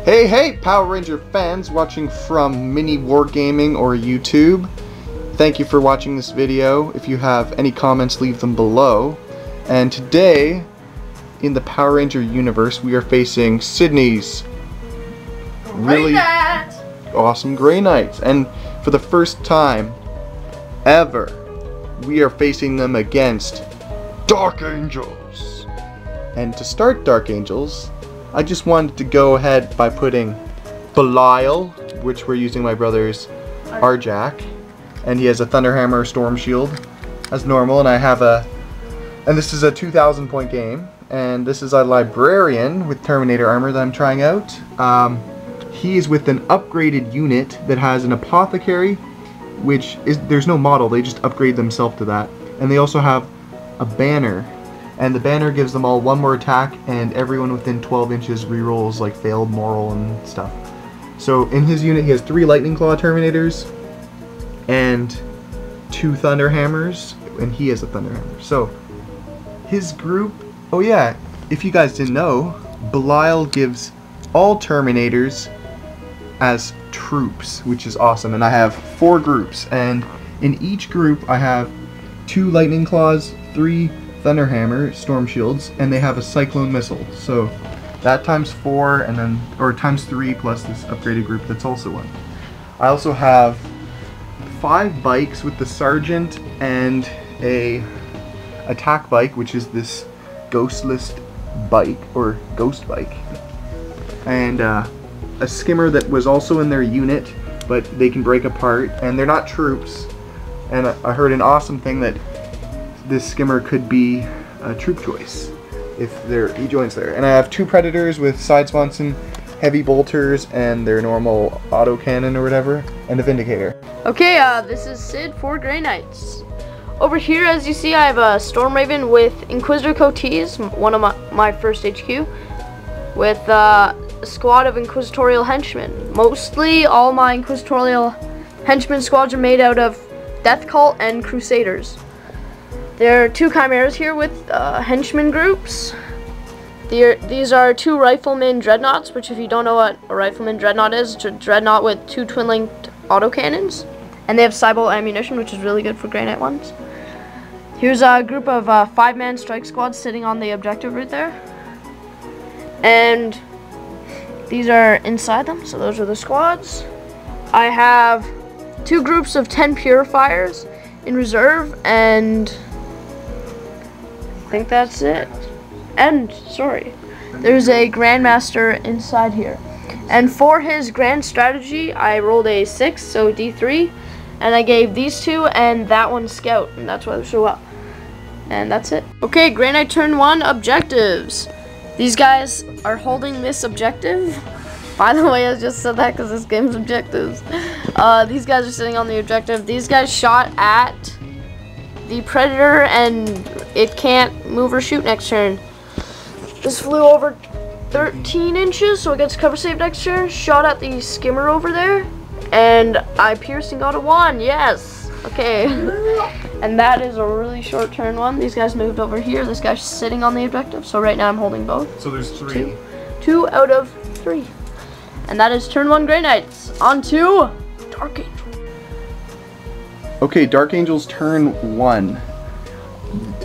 Hey, Power Ranger fans watching from Mini Wargaming or YouTube. Thank you for watching this video. If you have any comments, leave them below. And today, in the Power Ranger universe, we are facing Sydney's really awesome Grey Knights. And for the first time ever, we are facing them against Dark Angels. And to start Dark Angels, I just wanted to go ahead by putting Belial, which we're using my brother's Arjak, and he has a Thunderhammer Storm Shield as normal, and I have and this is a 2,000 point game, and this is a Librarian with Terminator armor that I'm trying out. He is with an upgraded unit that has an Apothecary, which is, there's no model, they just upgrade themselves to that, and they also have a banner. And the banner gives them all one more attack, and everyone within 12 inches rerolls like failed moral and stuff. So in his unit he has 3 Lightning Claw Terminators and 2 Thunderhammers, and he has a Thunderhammer. So his group, oh yeah, if you guys didn't know, Belial gives all Terminators as troops, which is awesome. And I have 4 groups, and in each group I have 2 Lightning Claws, 3 Thunderhammer Storm Shields, and they have a Cyclone Missile. So that times 4, and then, or times 3 plus this upgraded group that's also 1. I also have 5 bikes with the Sergeant and a attack bike, which is this ghostless bike, or ghost bike, and a skimmer that was also in their unit, but they can break apart, and they're not troops. And I heard an awesome thing that this skimmer could be a troop choice if he joins there. And I have 2 Predators with Side Swanson, Heavy Bolters, and their normal autocannon or whatever, and a Vindicator. Okay, this is Sid for Grey Knights. Over here, as you see, I have a Storm Raven with Inquisitor Coatees, one of my first HQ, with a squad of Inquisitorial Henchmen. Mostly all my Inquisitorial Henchman squads are made out of Death Cult and Crusaders. There are 2 Chimeras here with Henchman groups. These are 2 Rifleman Dreadnoughts, which if you don't know what a Rifleman Dreadnought is, it's a Dreadnought with 2 twin-linked autocannons. And they have Cybele ammunition, which is really good for Grey Knight ones. Here's a group of 5-man strike squads sitting on the objective right there. And these are inside them, so those are the squads. I have 2 groups of 10 Purifiers in reserve, and I think that's it. And, sorry, there's a Grandmaster inside here. And for his grand strategy, I rolled a 6, so D3, and I gave these 2 and that one Scout, and that's why they show up. And that's it. Okay, Grey Knight turn 1 objectives. These guys are holding this objective. By the way, I just said that because this game's objectives. These guys are sitting on the objective. These guys shot at the Predator, and it can't move or shoot next turn. This flew over 13 inches, so it gets cover save next turn. Shot at the skimmer over there, and I pierced and got a 1. Yes. Okay. And that is a really short turn 1. These guys moved over here. This guy's sitting on the objective, so right now I'm holding both. So there's 3. 2 out of 3. And that is turn 1 Grey Knights. On to Dark Angel. Okay, Dark Angels turn 1.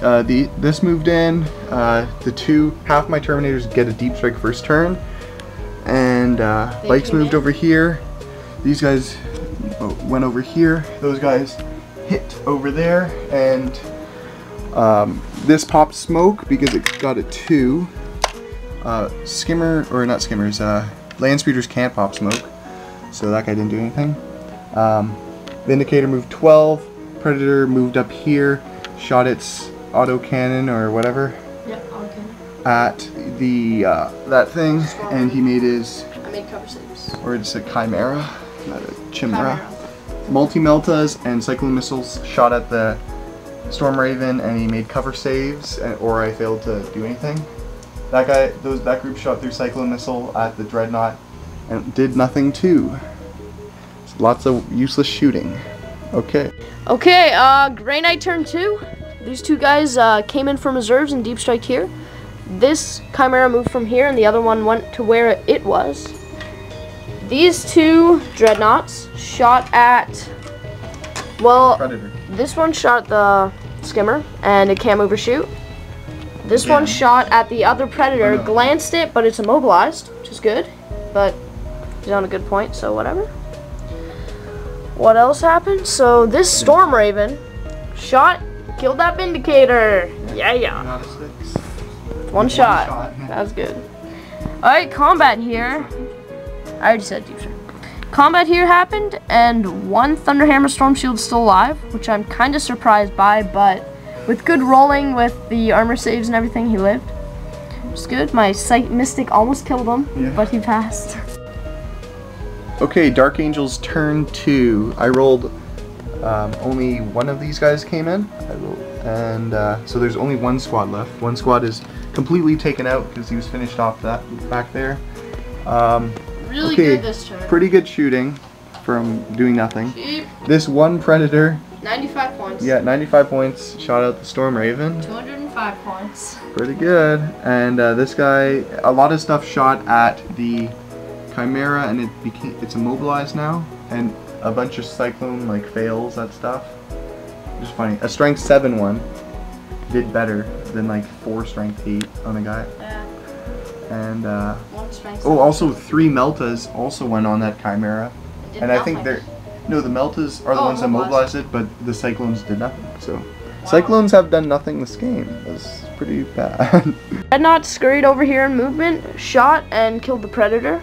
This moved in. Half my Terminators get a deep strike first turn, and bikes moved over here. These guys went over here. Those guys hit over there, and this popped smoke because it got a 2. Skimmer, or not skimmers, land speeders can't pop smoke, so that guy didn't do anything. Vindicator moved 12. Predator moved up here, shot its autocannon or whatever at the that thing, and he made his. I made cover saves. Or it's a Chimera, not a Chimera. Multi-Meltas and Cyclone Missiles shot at the Storm Raven, and he made cover saves, or I failed to do anything. That guy, that group shot through Cyclone Missile at the Dreadnought and did nothing too. Lots of useless shooting. Okay. Okay, Grey Knight turn 2. These 2 guys came in from reserves and deep strike here. This Chimera moved from here, and the other one went to where it was. these two dreadnoughts shot at, well, Predator. this one shot the skimmer and it can't overshoot. This one shot at the other predator, glanced it, but it's immobilized, which is good. But he's on a good point, so whatever. What else happened? So this Storm Raven shot, killed that Vindicator. Yeah. Not a 6. One shot. That was good. Alright, combat here. I already said deep strike. Combat here happened, and one Thunderhammer Storm Shield's still alive, which I'm kind of surprised by, but with good rolling with the armor saves and everything, he lived. It's good. My Sight Mystic almost killed him, but he passed. Okay, Dark Angel's turn 2. I rolled, only one of these guys came in. So there's only one squad left. One squad is completely taken out because he was finished off that back there. Really good this turn. Pretty good shooting from doing nothing. Cheap. This one Predator. 95 points. Yeah, 95 points. Shot out the Storm Raven. 205 points. Pretty good. And this guy, a lot of stuff shot at the Chimera, and it's immobilized now. And a bunch of Cyclone fails that stuff. Just funny. A Strength 7 one did better than 4 Strength 8 on a guy. Yeah. And One strength also 3 Meltas also went on that Chimera. And I think the Meltas are the ones that mobilized it, but the Cyclones did nothing. So Cyclones have done nothing this game. That's pretty bad. Dreadnought scurried over here in movement, shot and killed the Predator.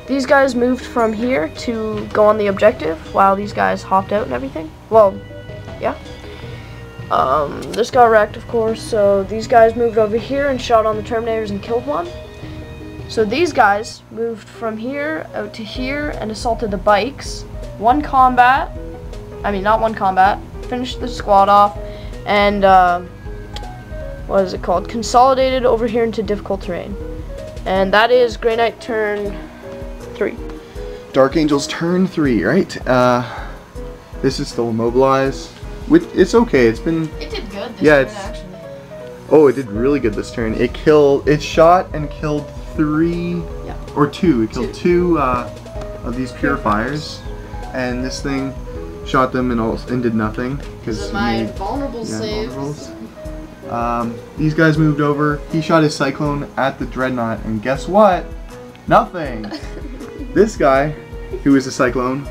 These guys moved from here to go on the objective while these guys hopped out and everything. Well, yeah. This got wrecked, of course, so these guys moved over here and shot on the Terminators and killed one. So these guys moved from here out to here and assaulted the bikes. Not one combat, finished the squad off, and what is it called? Consolidated over here into difficult terrain. And that is Grey Knight turn 3. Dark Angel's turn 3, right? This is still immobilized. It's okay. It did good this turn, actually. Oh, it did really good this turn. It shot and killed 3 or 2. It killed 2 of these purifiers, and this thing shot them and did nothing because my vulnerable saves. These guys moved over. He shot his Cyclone at the Dreadnought, and guess what? Nothing. This guy, who is a Cyclone,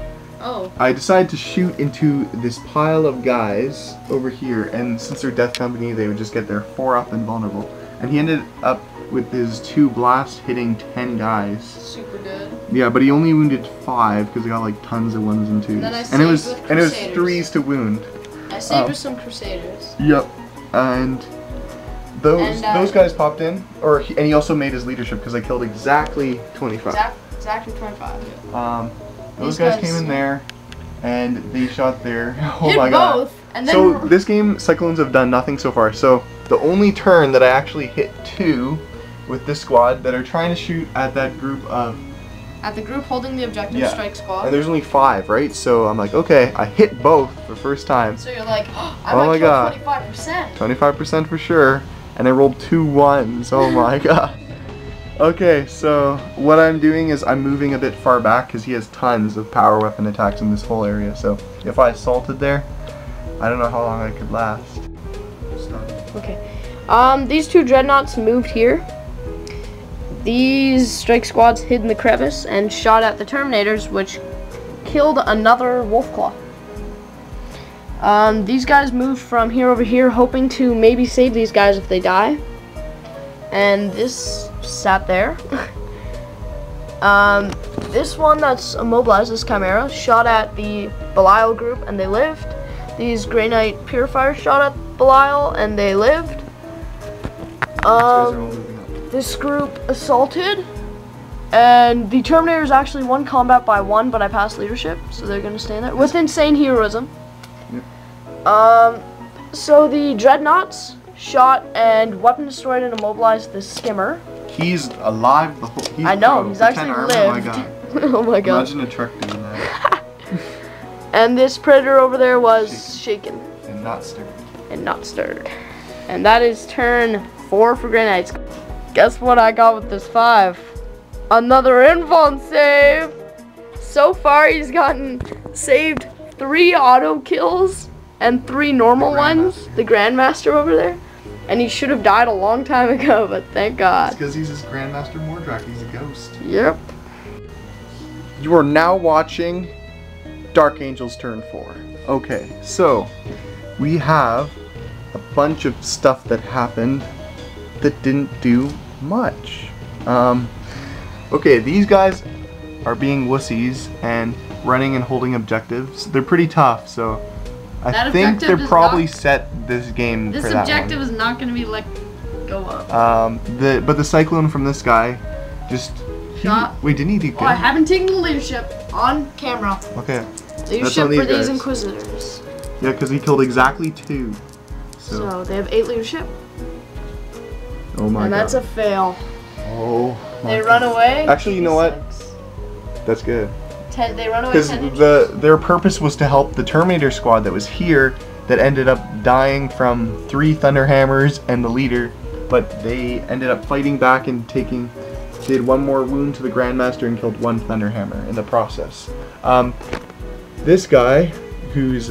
I decided to shoot into this pile of guys over here, and since they're Death Company, they would just get their 4 up and vulnerable. And he ended up with his 2 blasts hitting 10 guys. Super good. Yeah, but he only wounded 5 because he got tons of 1s and 2s. And it was 3s to wound. I saved with some Crusaders. Yep. And those guys popped in, and he also made his leadership because they killed exactly 25. Exactly 25. Those guys came in there, and they shot there. Oh hit my god. Both, and then so this game, Cyclones have done nothing so far. So the only turn that I actually hit 2 with this squad that are trying to shoot at that group of... At the group holding the objective strike squad. And there's only 5, right? So I'm like, okay, I hit both the first time. So you're like, oh my god. 25%. 25% for sure. And I rolled 2 1s. Oh my god. Okay, so what I'm doing is I'm moving a bit far back because he has tons of power weapon attacks in this whole area. So if I assaulted there, I don't know how long I could last. Okay. These 2 Dreadnoughts moved here. These strike squads hid in the crevice and shot at the Terminators, which killed another Wolfclaw. These guys moved from here over here, hoping to maybe save these guys if they die. And this sat there. This one that's immobilized, this Chimera, shot at the Belial group and they lived. These Grey Knight Purifiers shot at Belial and they lived. This group assaulted, and the Terminators actually won combat by 1, but I passed leadership, so they're gonna stay in there with insane heroism. Yep. So the Dreadnoughts shot and weapon destroyed and immobilized the Skimmer. He's alive the whole... I know, he's actually lived. Oh my god. Oh my god. Imagine a truck doing that. And this Predator over there was shaken. And not stirred. And not stirred. And that is turn 4 for Grey Knights. Guess what I got with this 5? Another invuln save. So far, he's gotten saved 3 auto kills and 3 normal ones. The Grandmaster over there. And he should have died a long time ago, but thank God. It's because he's his Grandmaster Mordrak. He's a ghost. Yep. You are now watching Dark Angel's turn 4. Okay, so we have a bunch of stuff that happened that didn't do much. Okay, these guys are being wussies and running and holding objectives. They're pretty tough, so I think they're probably set this game for that one. This objective is not going to be let go of. But the Cyclone from this guy just shot. Wait, didn't he do good? Oh, I haven't taken the leadership on camera. Okay. Leadership for these Inquisitors. Yeah, because he killed exactly 2. So they have 8 leadership. Oh my god. And that's a fail. Oh. They run away. Actually, you know what? That's good. They run away. Because their purpose was to help the Terminator squad that was here that ended up dying from 3 Thunderhammers and the leader, but they ended up fighting back and taking. They had 1 more wound to the Grandmaster and killed 1 Thunderhammer in the process. This guy, who's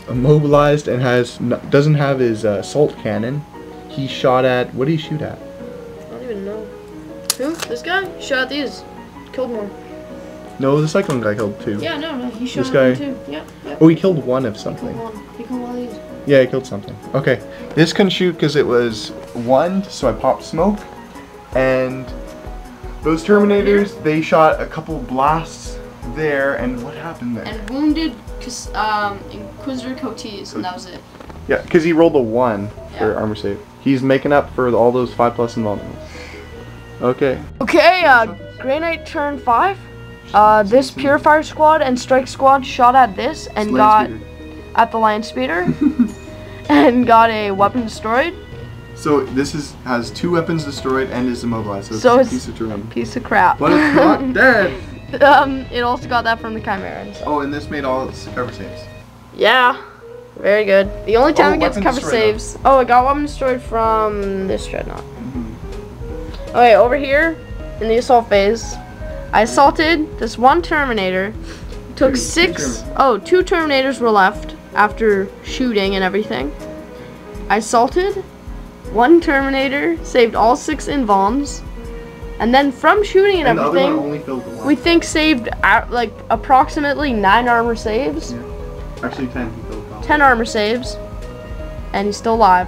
immobilized and doesn't have his assault cannon, he shot at. What did he shoot at? I don't even know. Who? This guy? He shot at these. Killed more. No, the Cyclone guy killed 2. Yeah, no, he shot this guy. at them too. Yep. Oh, he killed 1 of something. He killed 1 of these. Yeah, he killed something. Okay, this couldn't shoot because it was 1, so I popped smoke, and those Terminators, they shot a couple blasts there, and what happened there? And wounded Inquisitor Cotes, and that was it. Yeah, because he rolled a 1 for armor save. He's making up for all those 5+ invulnerables. Okay. Okay, Grey Knight turn 5. This Purifier squad and Strike squad shot at this and got at the Land Speeder and got a weapon destroyed. So this has 2 weapons destroyed and is immobilized. So it's it's a piece of terrain. Piece of crap. But it's not dead. It also got that from the Chimera and stuff. Oh, and this made all its cover saves. Yeah, very good. The only time it gets cover saves. Oh, it got weapon destroyed from this Dreadnought. Okay, over here in the assault phase, I assaulted this 1 Terminator. Took 6. Oh, 2 Terminators were left after shooting and everything. I assaulted 1 Terminator, saved all 6 invulns, and then from shooting and everything, the other one only filled the 1. we think saved like approximately 9 armor saves. Yeah. Actually 10. He filled 10 armor saves, and he's still alive.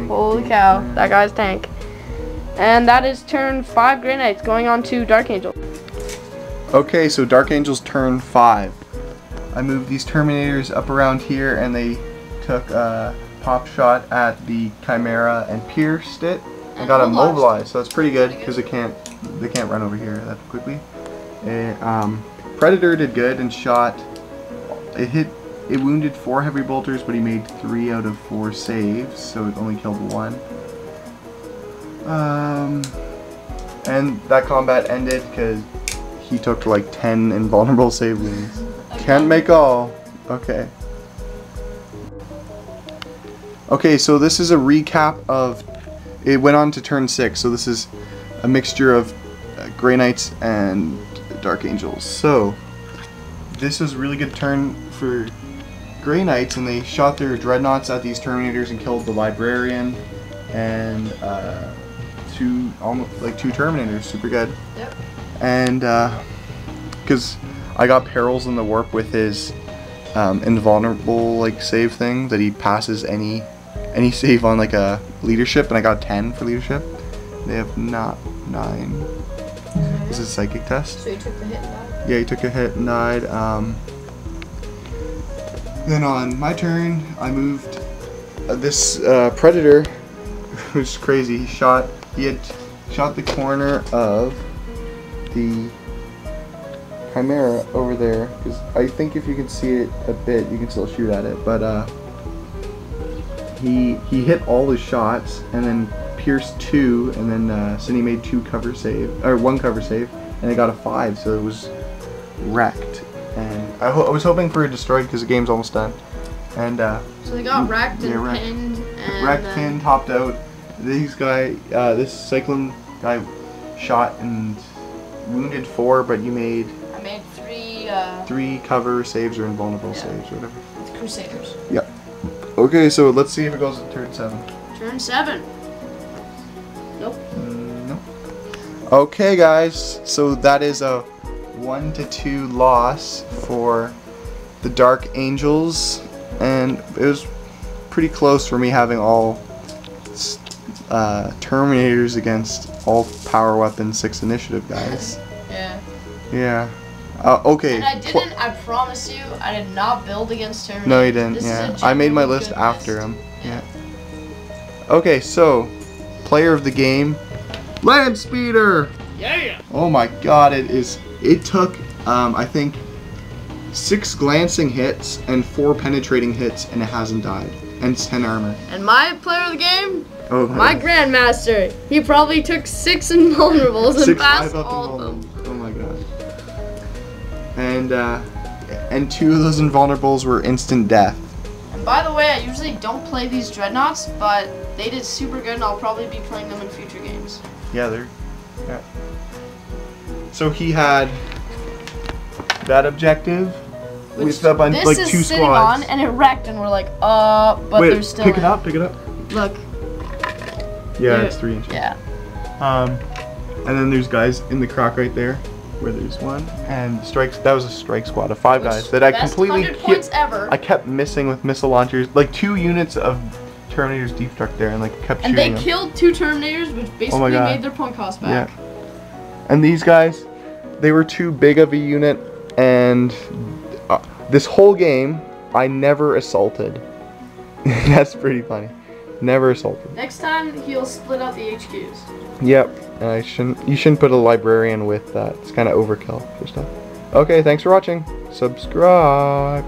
Holy cow, that guy's tank. And that is turn 5 Grey Knights, going on to Dark Angel. Okay, so Dark Angel's turn 5. I moved these Terminators up around here, and they took a pop shot at the Chimera and pierced it and got immobilized. So that's pretty good because they can't run over here that quickly. Predator did good and shot. It wounded 4 heavy bolters, but he made 3 out of 4 saves, so it only killed 1. And that combat ended because he took like 10 invulnerable save wounds. Can't make all. Okay. Okay, so this is a recap of. It went on to turn 6, so this is a mixture of Grey Knights and Dark Angels. So this was a really good turn for Grey Knights, and they shot their dreadnoughts at these Terminators and killed the Librarian and 2 Terminators. Super good. Yep. And because I got Perils in the Warp with his invulnerable save thing that he passes any save on like a leadership, and I got 10 for leadership. They have not 9. This is a psychic test. So you took the hit and died? Yeah, he took a hit and died. Then on my turn, I moved this Predator, who's crazy. He had shot the corner of the Chimera over there, because I think if you can see it a bit, you can still shoot at it. But he hit all his shots and then pierced 2, and then Cindy made 1 cover save, and it got a 5, so it was wrecked. And I was hoping for a destroyed because the game's almost done. And so they got wrecked and pinned. And wrecked, pinned, topped out. This Cyclone guy shot and wounded 4, but you made I made 3 cover saves or invulnerable saves, whatever. with Crusaders. Yep. Okay, so let's see if it goes to turn 7. Turn 7. Nope. Nope. Okay, guys, so that is a 1-2 loss for the Dark Angels, and it was pretty close for me having all Terminators against all power weapon 6 initiative guys. Yeah. Yeah. Okay. And I didn't, I promise you, I did not build against Terminators. No, you didn't. This Yeah. is a I made my genuinely list good after list. him. Yeah. Okay, so player of the game, Land Speeder. Yeah. Oh my God! It took I think 6 glancing hits and 4 penetrating hits, and it hasn't died. And it's 10 armor. And my player of the game, Oh my Grandmaster, he probably took 6 invulnerables and 6 passed 5 up all of them. invulnerables. Oh my God. And 2 of those invulnerables were instant death. And by the way, I usually don't play these Dreadnoughts, but they did super good, and I'll probably be playing them in future games. Yeah, yeah. So he had that objective with a bunch, this like is 2 sitting squads. on, and it wrecked, and we're like, but Wait, there's still pick it in. up, pick it up. Look. Yeah, it's 3 inches. Yeah. And then there's guys in the croc right there, where there's 1, and strikes. That was a strike squad of 5 guys that I Best completely 100 points ever. I kept missing with missile launchers, like 2 units of Terminators deep struck there, and like kept And shooting they them. killed 2 Terminators, which basically God. made their point cost back. Yeah. And these guys, they were too big of a unit, and this whole game, I never assaulted. That's pretty funny. Never assaulted. Next time, he'll split out the HQs. Yep. And you shouldn't put a librarian with that. It's kind of overkill for stuff. Okay, thanks for watching. Subscribe.